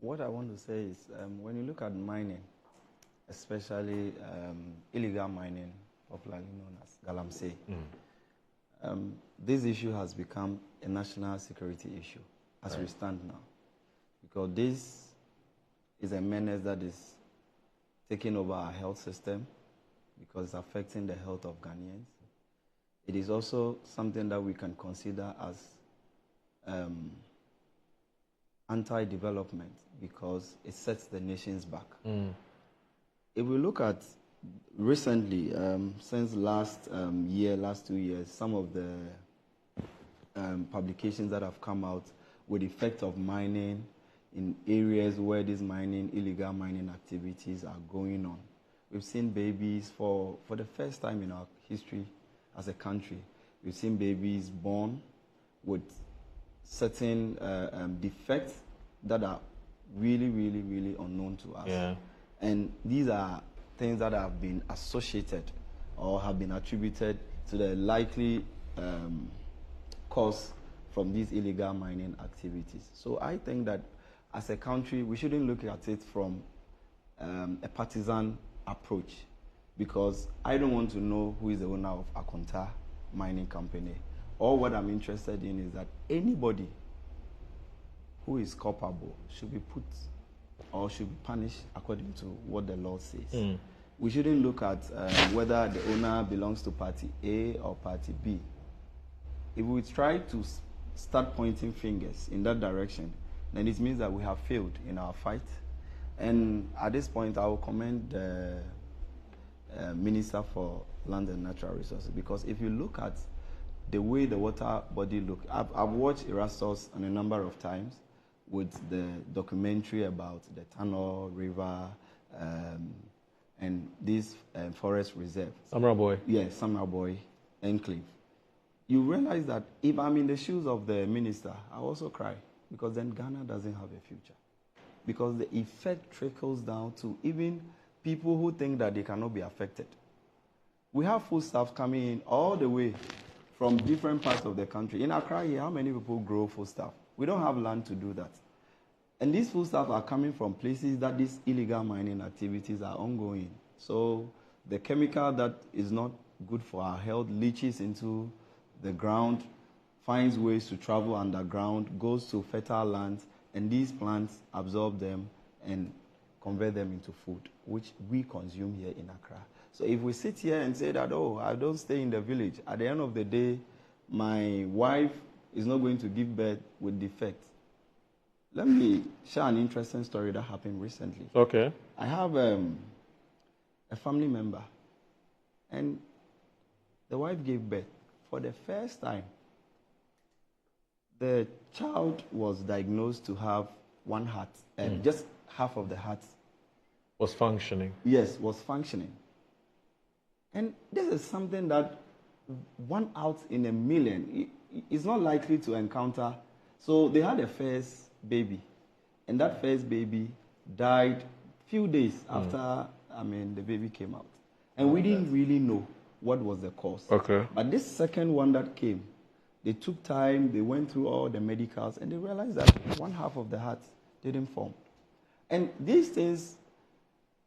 What I want to say is when you look at mining, especially illegal mining, popularly known as Galamsey, this issue has become a national security issue as we stand now. Because this is a menace that is taking over our health system because it's affecting the health of Ghanaians. It is also something that we can consider as anti-development because it sets the nations back. If we look at recently, since last 2 years, some of the publications that have come out with the effect of mining in areas where these illegal mining activities are going on. We've seen babies for the first time in our history as a country. We've seen babies born with certain defects that are really, really, really unknown to us. Yeah. And these are things that have been associated or have been attributed to the likely cause from these illegal mining activities. So I think that as a country, we shouldn't look at it from a partisan approach, because I don't want to know who is the owner of Akonta Mining Company. All what I'm interested in is that anybody who is culpable should be put or should be punished according to what the law says. We shouldn't look at whether the owner belongs to party A or party B. If we try to start pointing fingers in that direction, then it means that we have failed in our fight. And at this point, I will commend the Minister for Land and Natural Resources, because if you look at the way the water body look, I've watched Erastus a number of times with the documentary about the Tano River and this forest reserve. Samra Boy. Yes, Samra Boy Enclave. You realize that if I'm in the shoes of the minister, I also cry, because then Ghana doesn't have a future. Because the effect trickles down to even people who think that they cannot be affected. We have foodstuffs coming in all the way from different parts of the country. In Accra here, how many people grow foodstuff? We don't have land to do that. And these foodstuffs are coming from places that these illegal mining activities are ongoing. So the chemical that is not good for our health leaches into the ground, finds ways to travel underground, goes to fertile lands, and these plants absorb them and convert them into food, which we consume here in Accra. So if we sit here and say that, oh, I don't stay in the village, at the end of the day, my wife is not going to give birth with defects. Let me share an interesting story that happened recently. Okay. I have a family member, and the wife gave birth. For the first time, the child was diagnosed to have one heart, just half of the heart. Was functioning. Yes, was functioning. And this is something that 1 out in a million is not likely to encounter. So they had a first baby, and that first baby died few days after the baby came out. And we didn't really know what was the cause. Okay. But this second one that came, they took time, they went through all the medicals, and they realized that one half of the heart didn't form. And these things,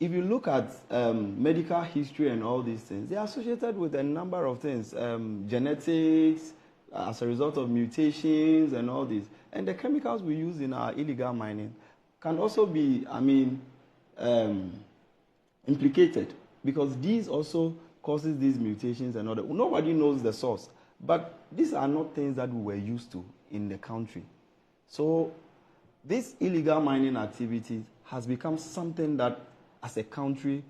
if you look at medical history and all these things, they are associated with a number of things, genetics, as a result of mutations and all this. And the chemicals we use in our illegal mining can also be, implicated, because these also causes these mutations and all that. Nobody knows the source, but these are not things that we were used to in the country. So this illegal mining activity has become something that, as a country,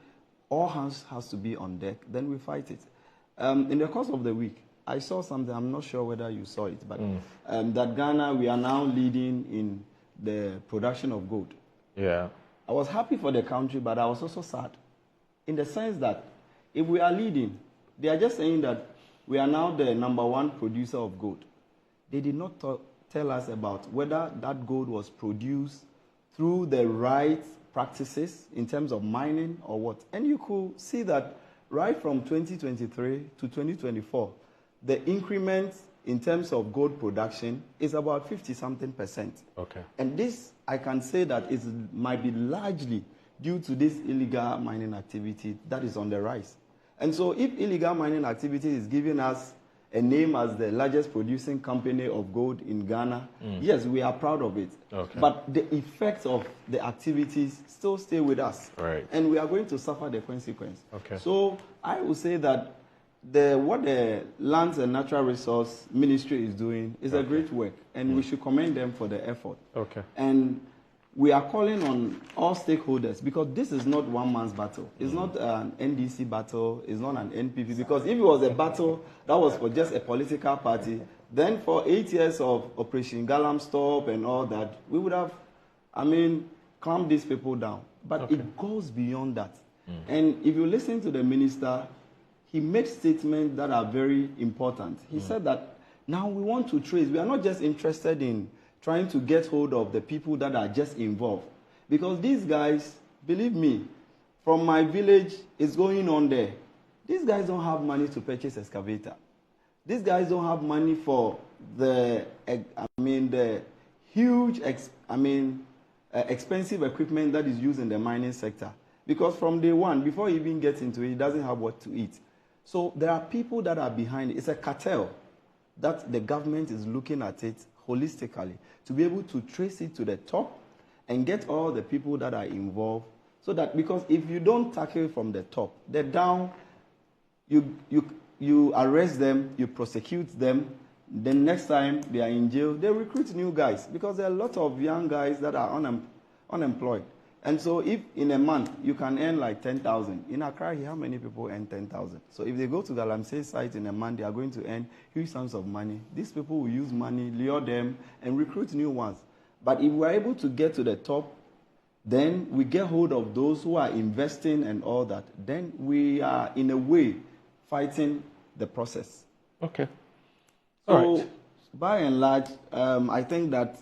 all hands has to be on deck, then we fight it. In the course of the week, I saw something, I'm not sure whether you saw it, but that Ghana, we are now leading in the production of gold. Yeah. I was happy for the country, but I was also sad, in the sense that if we are leading, they are just saying that we are now the #1 producer of gold. They did not tell us about whether that gold was produced through the right practices in terms of mining or what. And you could see that right from 2023 to 2024, the increment in terms of gold production is about 50-something%. Okay. And this, I can say that it might be largely due to this illegal mining activity that is on the rise. And so if illegal mining activity is giving us a name as the largest producing company of gold in Ghana, yes, we are proud of it. Okay. But the effects of the activities still stay with us. Right. And we are going to suffer the consequence. Okay. So I would say that what the Lands and Natural Resource Ministry is doing is a great work, and we should commend them for the effort. Okay. And we are calling on all stakeholders, because this is not one man's battle. It's not an NDC battle. It's not an NPP. Because if it was a battle that was for just a political party, then for 8 years of Operation Galamsey and all that, we would have, calmed these people down. But it goes beyond that. And if you listen to the minister, he made statements that are very important. He said that now we want to trace. We are not just interested in trying to get hold of the people that are just involved. Because these guys, believe me, from my village, it's going on there. These guys don't have money to purchase excavator. These guys don't have money for the huge, expensive equipment that is used in the mining sector. Because from day one, before he even gets into it, he doesn't have what to eat. So there are people that are behind it. It's a cartel that the government is looking at it holistically to be able to trace it to the top and get all the people that are involved. So that, because if you don't tackle from the top, the down, you arrest them, you prosecute them, then next time they are in jail, they recruit new guys, because there are a lot of young guys that are unemployed. And so if in a month you can earn like 10,000, in Accra here, how many people earn 10,000? So if they go to Galamsey site in a month, they are going to earn huge sums of money. These people will use money, lure them, and recruit new ones. But if we are able to get to the top, then we get hold of those who are investing and all that. Then we are, in a way, fighting the process. Okay. All right. By and large, I think that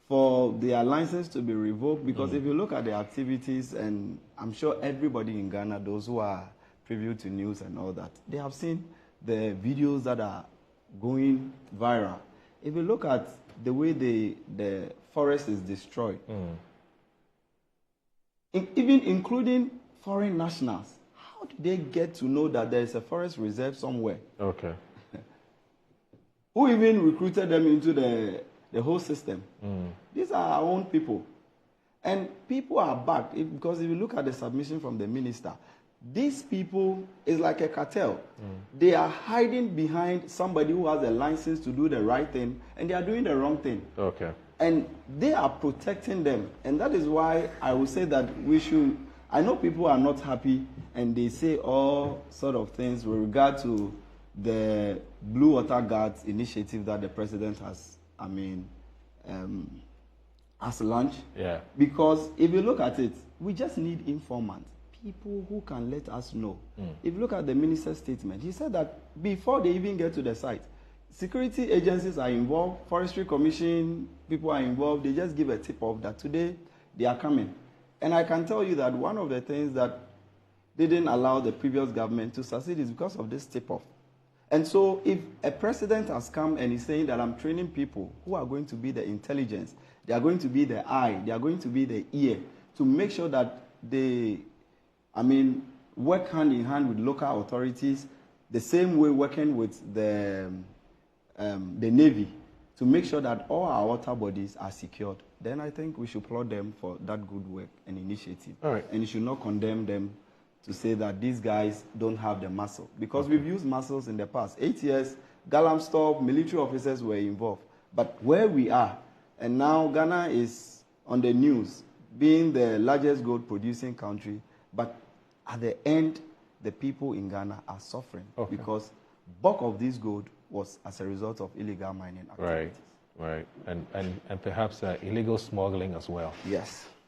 for their license to be revoked, because if you look at the activities, and I'm sure everybody in Ghana, those who are privy to news and all that, they have seen the videos that are going viral. If you look at the way the forest is destroyed, even including foreign nationals, how do they get to know that there is a forest reserve somewhere? Okay. Who even recruited them into the whole system? These are our own people. And people are back, because if you look at the submission from the minister, these people is like a cartel. They are hiding behind somebody who has a license to do the right thing, and they are doing the wrong thing. Okay. And they are protecting them. And that is why I would say that we should, I know people are not happy, and they say all sort of things with regard to the Blue Water Guards initiative that the president has, has launched. Yeah. Because if you look at it, we just need informants, people who can let us know. If you look at the minister's statement, he said that before they even get to the site, security agencies are involved, Forestry Commission people are involved. They just give a tip-off that today they are coming. And I can tell you that one of the things that didn't allow the previous government to succeed is because of this tip-off. And so if a president has come and is saying that I'm training people who are going to be the intelligence, they are going to be the eye, they are going to be the ear, to make sure that they, work hand in hand with local authorities, the same way working with the Navy, to make sure that all our water bodies are secured, then I think we should applaud them for that good work and initiative. All right. And you should not condemn them to say that these guys don't have the muscle. Because we've used muscles in the past. 8 years, Galamsey, military officers were involved. But where we are, and now Ghana is on the news, being the largest gold producing country, but at the end, the people in Ghana are suffering because bulk of this gold was as a result of illegal mining activities. Right, right. And perhaps illegal smuggling as well. Yes.